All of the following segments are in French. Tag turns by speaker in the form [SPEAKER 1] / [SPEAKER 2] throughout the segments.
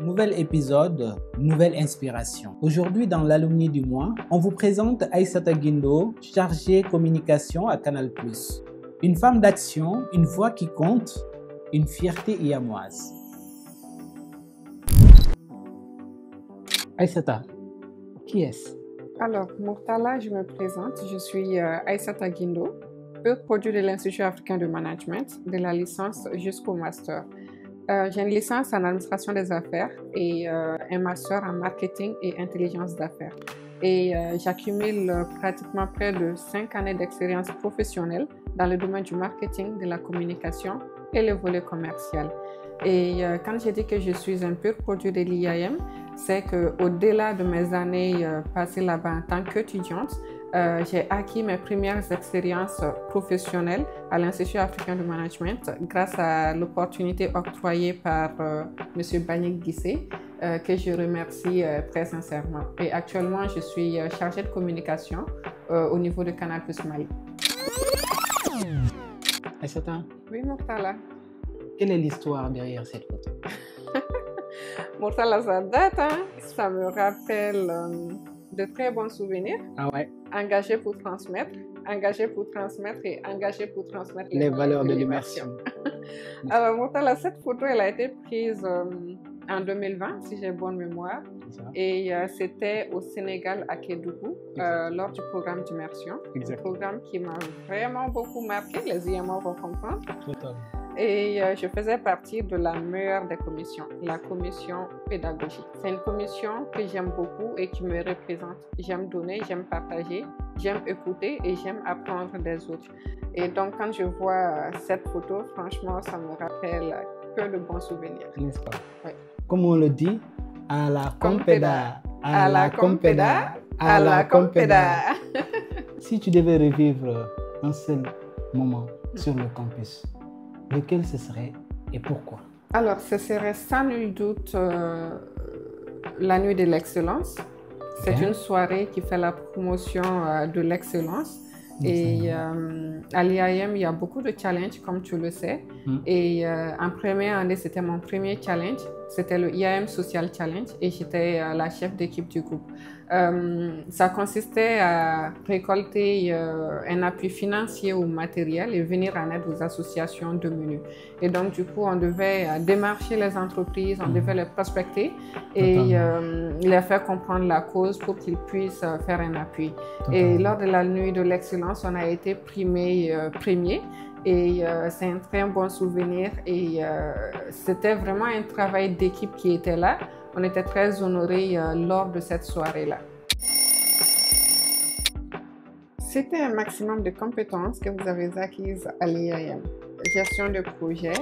[SPEAKER 1] Nouvel épisode, nouvelle inspiration. Aujourd'hui, dans l'alumni du mois, on vous présente Aïssata Guindo, chargée communication à Canal+. Une femme d'action, une voix qui compte, une fierté iamoise. Aïssata, qui est-ce?
[SPEAKER 2] Alors, Murtala, je me présente. Je suis Aïssata Guindo, pur produit de l'Institut africain de management, de la licence jusqu'au master. J'ai une licence en administration des affaires et un master en marketing et intelligence d'affaires. Et j'accumule pratiquement près de 5 années d'expérience professionnelle dans le domaine du marketing, de la communication et le volet commercial. Et quand j'ai dit que je suis un pur produit de l'IAM, c'est qu'au-delà de mes années passées là-bas en tant qu'étudiante, j'ai acquis mes premières expériences professionnelles à l'Institut africain de management grâce à l'opportunité octroyée par M. Mbagnick Guissé, que je remercie très sincèrement. Et actuellement, je suis chargée de communication au niveau de Canal+ Mali.
[SPEAKER 1] Aïssata,
[SPEAKER 2] Oui, Murtala.
[SPEAKER 1] quelle est l'histoire derrière cette photo?
[SPEAKER 2] Murtala, ça date, hein? Ça me rappelle de très bons souvenirs.
[SPEAKER 1] Ah ouais?
[SPEAKER 2] Engagé pour transmettre et engagé pour transmettre
[SPEAKER 1] Les valeurs de l'immersion.
[SPEAKER 2] Alors, Murtala, cette photo, elle a été prise en 2020, si j'ai bonne mémoire. Et c'était au Sénégal, à Kédougou, lors du programme d'immersion. Un programme qui m'a vraiment beaucoup marqué, les IMO vont comprendre.
[SPEAKER 1] Totalement.
[SPEAKER 2] Et je faisais partie de la meilleure des commissions, la commission pédagogie. C'est une commission que j'aime beaucoup et qui me représente. J'aime donner, j'aime partager, j'aime écouter et j'aime apprendre des autres. Et donc, quand je vois cette photo, franchement, ça me rappelle que de bons souvenirs.
[SPEAKER 1] N'est-ce pas?
[SPEAKER 2] Oui.
[SPEAKER 1] Comme on le dit, à la compéda,
[SPEAKER 2] à la compéda, à la compéda.
[SPEAKER 1] Si tu devais revivre un seul moment sur le campus, lequel ce serait et pourquoi?
[SPEAKER 2] Alors, ce serait sans nul doute la nuit de l'excellence. C'est une soirée qui fait la promotion de l'excellence. Et à l'IAM, il y a beaucoup de challenges, comme tu le sais. Et en première année, c'était mon premier challenge. C'était le IAM Social Challenge et j'étais la chef d'équipe du groupe. Ça consistait à récolter un appui financier ou matériel et venir en aide aux associations de menus. Et donc, du coup, on devait démarcher les entreprises, on devait les prospecter et les faire comprendre la cause pour qu'ils puissent faire un appui. Et lors de la nuit de l'excellence, on a été premier. Et c'est un très bon souvenir et c'était vraiment un travail d'équipe qui était là. On était très honorés lors de cette soirée-là. C'était un maximum de compétences que vous avez acquises à l'IAM. Gestion de projet,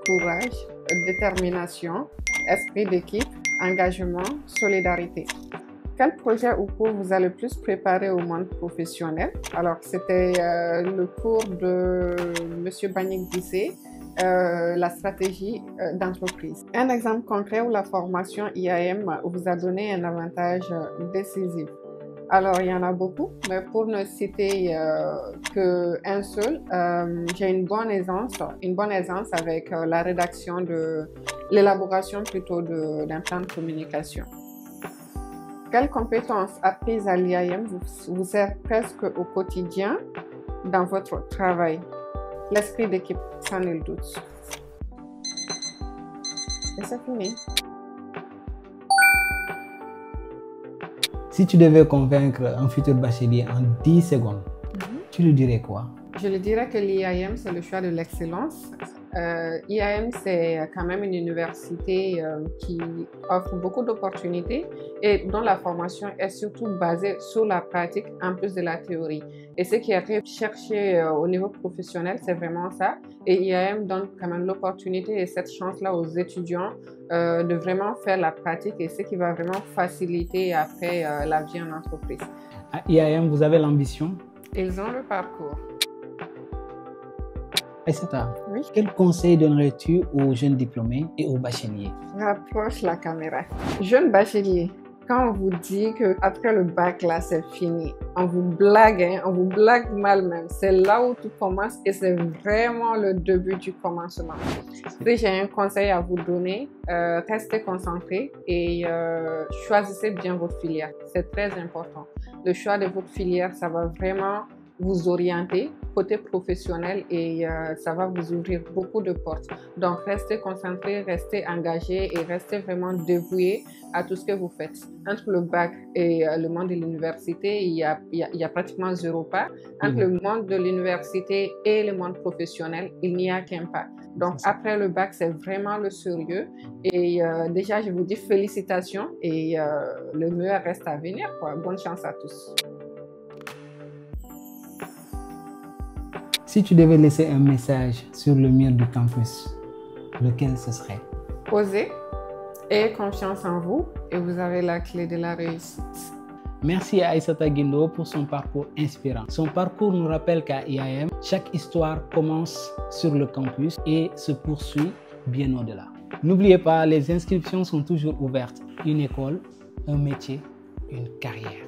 [SPEAKER 2] courage, détermination, esprit d'équipe, engagement, solidarité. Quel projet ou cours vous a le plus préparé au monde professionnel? Alors, c'était le cours de M. Mbagnick Guissé, la stratégie d'entreprise. Un exemple concret où la formation IAM vous a donné un avantage décisif. Alors, il y en a beaucoup, mais pour ne citer qu'un seul, j'ai une bonne aisance avec la rédaction l'élaboration plutôt d'un plan de communication. Quelles compétences apprises à l'IAM vous servent presque au quotidien dans votre travail? L'esprit d'équipe, sans nul doute. Et c'est fini.
[SPEAKER 1] Si tu devais convaincre un futur bachelier en 10 secondes, tu lui dirais quoi?
[SPEAKER 2] Je lui dirais que l'IAM, c'est le choix de l'excellence. IAM, c'est quand même une université qui offre beaucoup d'opportunités et dont la formation est surtout basée sur la pratique en plus de la théorie. Et ce qui est recherché au niveau professionnel, c'est vraiment ça. Et IAM donne quand même l'opportunité et cette chance-là aux étudiants de vraiment faire la pratique et ce qui va vraiment faciliter après la vie en entreprise.
[SPEAKER 1] À IAM, vous avez l'ambition?
[SPEAKER 2] Ils ont le parcours.
[SPEAKER 1] Aïssata,
[SPEAKER 2] oui.
[SPEAKER 1] Quel conseil donnerais-tu aux jeunes diplômés et aux bacheliers?
[SPEAKER 2] Rapproche la caméra. Jeunes bacheliers, Quand on vous dit qu'après le bac, là, c'est fini, on vous blague, hein, on vous blague mal même. C'est là où tout commence et c'est vraiment le début du commencement. Si j'ai un conseil à vous donner, restez concentré et choisissez bien votre filière. C'est très important. Le choix de votre filière, ça va vraiment vous orienter côté professionnel et ça va vous ouvrir beaucoup de portes. Donc, restez concentré, restez engagé et restez vraiment dévoué à tout ce que vous faites. Entre le bac et le monde de l'université, il y a pratiquement 0 pas. Entre le monde de l'université et le monde professionnel, il n'y a qu'un pas. Donc, après le bac, c'est vraiment le sérieux. Et déjà, je vous dis félicitations et le meilleur reste à venir, quoi. Bonne chance à tous.
[SPEAKER 1] Si tu devais laisser un message sur le mur du campus, lequel ce serait?
[SPEAKER 2] Osez, ayez confiance en vous et vous avez la clé de la réussite.
[SPEAKER 1] Merci à Aïssata Guindo pour son parcours inspirant. Son parcours nous rappelle qu'à IAM, chaque histoire commence sur le campus et se poursuit bien au-delà. N'oubliez pas, les inscriptions sont toujours ouvertes. Une école, un métier, une carrière.